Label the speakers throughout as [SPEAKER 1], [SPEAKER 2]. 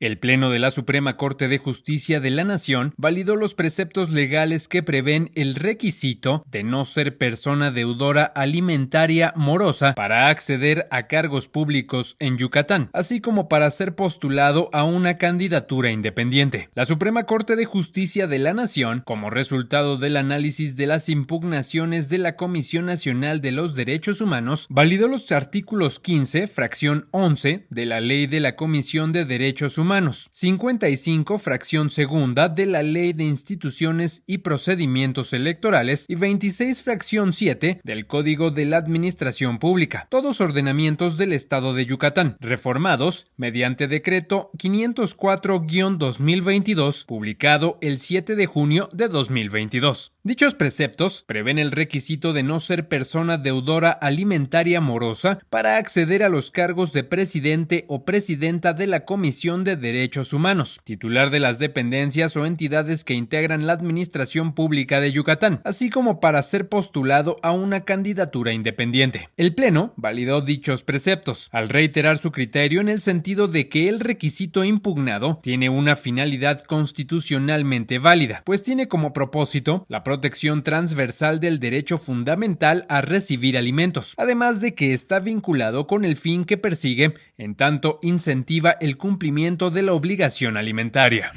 [SPEAKER 1] El Pleno de la Suprema Corte de Justicia de la Nación validó los preceptos legales que prevén el requisito de no ser persona deudora alimentaria morosa para acceder a cargos públicos en Yucatán, así como para ser postulado a una candidatura independiente. La Suprema Corte de Justicia de la Nación, como resultado del análisis de las impugnaciones de la Comisión Nacional de los Derechos Humanos, validó los artículos 15, fracción 11 de la Ley de la Comisión de Derechos Humanos, 55, fracción segunda de la Ley de Instituciones y Procedimientos Electorales y 26, fracción 7 del Código de la Administración Pública, todos ordenamientos del Estado de Yucatán, reformados mediante decreto 504-2022, publicado el 7 de junio de 2022. Dichos preceptos prevén el requisito de no ser persona deudora alimentaria morosa para acceder a los cargos de presidente o presidenta de la Comisión de Derechos Humanos, titular de las dependencias o entidades que integran la Administración Pública de Yucatán, así como para ser postulado a una candidatura independiente. El Pleno validó dichos preceptos, al reiterar su criterio en el sentido de que el requisito impugnado tiene una finalidad constitucionalmente válida, pues tiene como propósito la protección transversal del derecho fundamental a recibir alimentos, además de que está vinculado con el fin que persigue, en tanto incentiva el cumplimiento de la obligación alimentaria.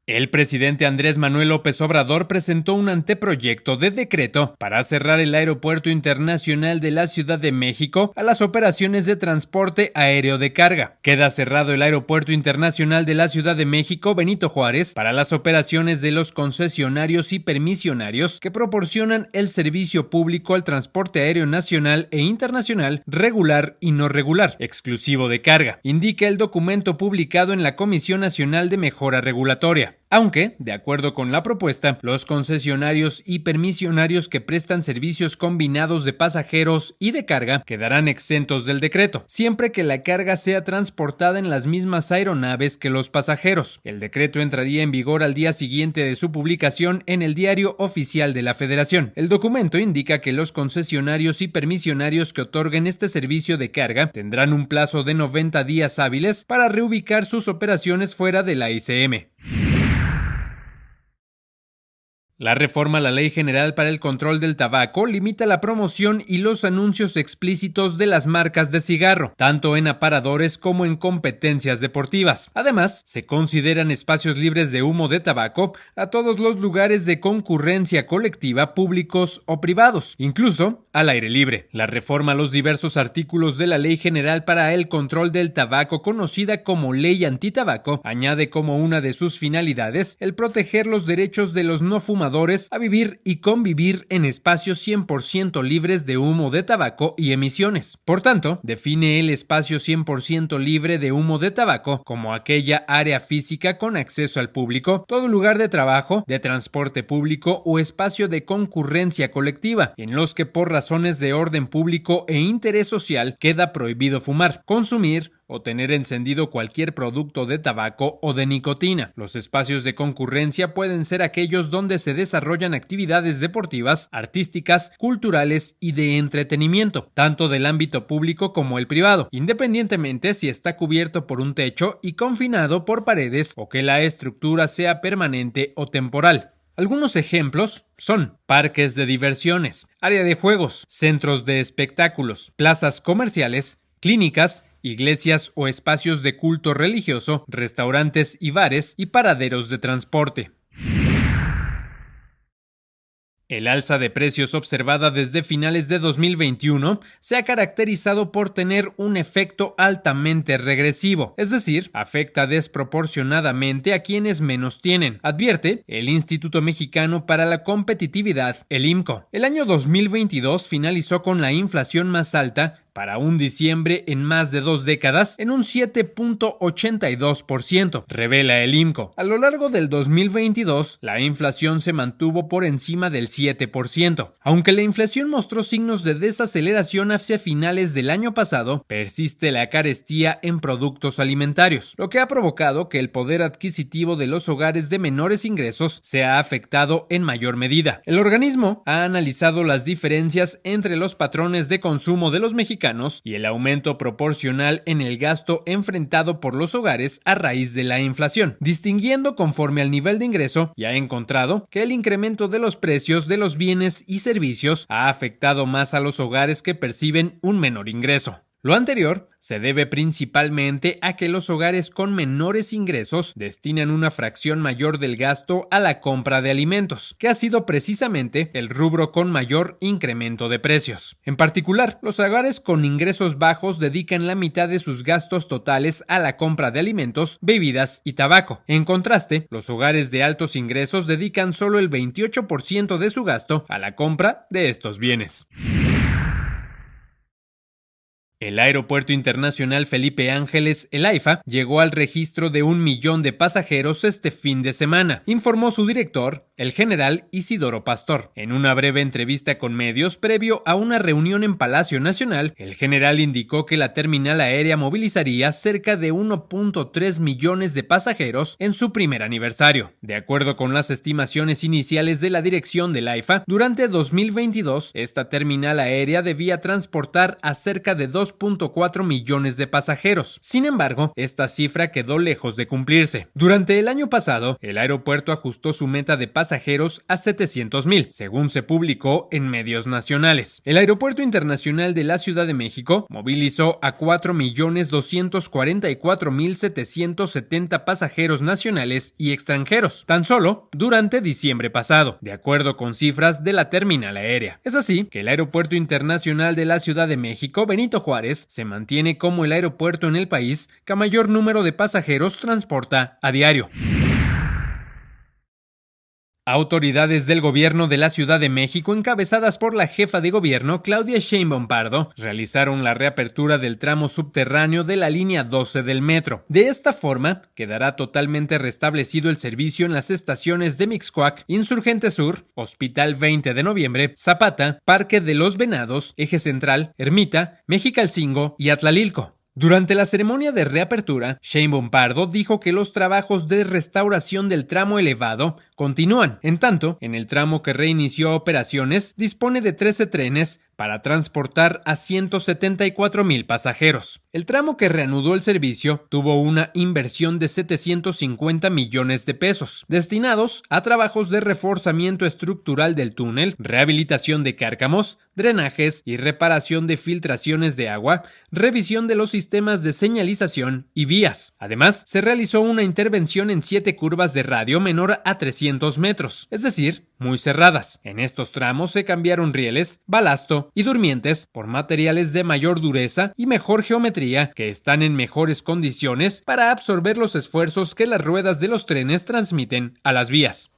[SPEAKER 1] El presidente Andrés Manuel López Obrador presentó un anteproyecto de decreto para cerrar el Aeropuerto Internacional de la Ciudad de México a las operaciones de transporte aéreo de carga. Queda cerrado el Aeropuerto Internacional de la Ciudad de México Benito Juárez para las operaciones de los concesionarios y permisionarios que proporcionan el servicio público al transporte aéreo nacional e internacional regular y no regular, exclusivo de carga, indica el documento publicado en la Comisión Nacional de Mejora Regulatoria. Aunque, de acuerdo con la propuesta, los concesionarios y permisionarios que prestan servicios combinados de pasajeros y de carga quedarán exentos del decreto, siempre que la carga sea transportada en las mismas aeronaves que los pasajeros. El decreto entraría en vigor al día siguiente de su publicación en el Diario Oficial de la Federación. El documento indica que los concesionarios y permisionarios que otorguen este servicio de carga tendrán un plazo de 90 días hábiles para reubicar sus operaciones fuera de la ICM. La reforma a la Ley General para el Control del Tabaco limita la promoción y los anuncios explícitos de las marcas de cigarro, tanto en aparadores como en competencias deportivas. Además, se consideran espacios libres de humo de tabaco a todos los lugares de concurrencia colectiva, públicos o privados, incluso al aire libre. La reforma a los diversos artículos de la Ley General para el Control del Tabaco, conocida como Ley Antitabaco, añade como una de sus finalidades el proteger los derechos de los no fumadores a vivir y convivir en espacios 100% libres de humo de tabaco y emisiones. Por tanto, define el espacio 100% libre de humo de tabaco como aquella área física con acceso al público, todo lugar de trabajo, de transporte público o espacio de concurrencia colectiva, en los que por razones de orden público e interés social queda prohibido fumar, consumir o tener encendido cualquier producto de tabaco o de nicotina. Los espacios de concurrencia pueden ser aquellos donde se desarrollan actividades deportivas, artísticas, culturales y de entretenimiento, tanto del ámbito público como el privado, independientemente si está cubierto por un techo y confinado por paredes o que la estructura sea permanente o temporal. Algunos ejemplos son parques de diversiones, área de juegos, centros de espectáculos, plazas comerciales, clínicas, iglesias o espacios de culto religioso, restaurantes y bares y paraderos de transporte. El alza de precios observada desde finales de 2021 se ha caracterizado por tener un efecto altamente regresivo, es decir, afecta desproporcionadamente a quienes menos tienen, advierte el Instituto Mexicano para la Competitividad, el IMCO. El año 2022 finalizó con la inflación más alta para un diciembre en más de 2 décadas en un 7.82%, revela el IMCO. A lo largo del 2022, la inflación se mantuvo por encima del 7%. Aunque la inflación mostró signos de desaceleración hacia finales del año pasado, persiste la carestía en productos alimentarios, lo que ha provocado que el poder adquisitivo de los hogares de menores ingresos sea afectado en mayor medida. El organismo ha analizado las diferencias entre los patrones de consumo de los mexicanos mexicanos y el aumento proporcional en el gasto enfrentado por los hogares a raíz de la inflación, distinguiendo conforme al nivel de ingreso, y ha encontrado que el incremento de los precios de los bienes y servicios ha afectado más a los hogares que perciben un menor ingreso. Lo anterior se debe principalmente a que los hogares con menores ingresos destinan una fracción mayor del gasto a la compra de alimentos, que ha sido precisamente el rubro con mayor incremento de precios. En particular, los hogares con ingresos bajos dedican la mitad de sus gastos totales a la compra de alimentos, bebidas y tabaco. En contraste, los hogares de altos ingresos dedican solo el 28% de su gasto a la compra de estos bienes. El Aeropuerto Internacional Felipe Ángeles, el AIFA, llegó al registro de 1 millón de pasajeros este fin de semana, informó su director, el general Isidoro Pastor. En una breve entrevista con medios previo a una reunión en Palacio Nacional, el general indicó que la terminal aérea movilizaría cerca de 1.3 millones de pasajeros en su primer aniversario. De acuerdo con las estimaciones iniciales de la dirección del AIFA, durante 2022, esta terminal aérea debía transportar a cerca de 2.4 millones de pasajeros. Sin embargo, esta cifra quedó lejos de cumplirse. Durante el año pasado, el aeropuerto ajustó su meta de pasajeros a 700,000, según se publicó en medios nacionales. El Aeropuerto Internacional de la Ciudad de México movilizó a 4.244.770 pasajeros nacionales y extranjeros, tan solo durante diciembre pasado, de acuerdo con cifras de la terminal aérea. Es así que el Aeropuerto Internacional de la Ciudad de México, Benito Juárez, se mantiene como el aeropuerto en el país que mayor número de pasajeros transporta a diario. Autoridades del gobierno de la Ciudad de México, encabezadas por la jefa de gobierno Claudia Sheinbaum Pardo, realizaron la reapertura del tramo subterráneo de la línea 12 del metro. De esta forma, quedará totalmente restablecido el servicio en las estaciones de Mixcoac, Insurgente Sur, Hospital 20 de Noviembre, Zapata, Parque de los Venados, Eje Central, Ermita, Mexicalcingo y Atlalilco. Durante la ceremonia de reapertura, Sheinbaum Pardo dijo que los trabajos de restauración del tramo elevado continúan. En tanto, en el tramo que reinició operaciones, dispone de 13 trenes para transportar a 174,000 pasajeros. El tramo que reanudó el servicio tuvo una inversión de 750 millones de pesos, destinados a trabajos de reforzamiento estructural del túnel, rehabilitación de cárcamos, drenajes y reparación de filtraciones de agua, revisión de los sistemas de señalización y vías. Además, se realizó una intervención en 7 curvas de radio menor a 300 metros, es decir, muy cerradas. En estos tramos se cambiaron rieles, balasto y durmientes por materiales de mayor dureza y mejor geometría que están en mejores condiciones para absorber los esfuerzos que las ruedas de los trenes transmiten a las vías.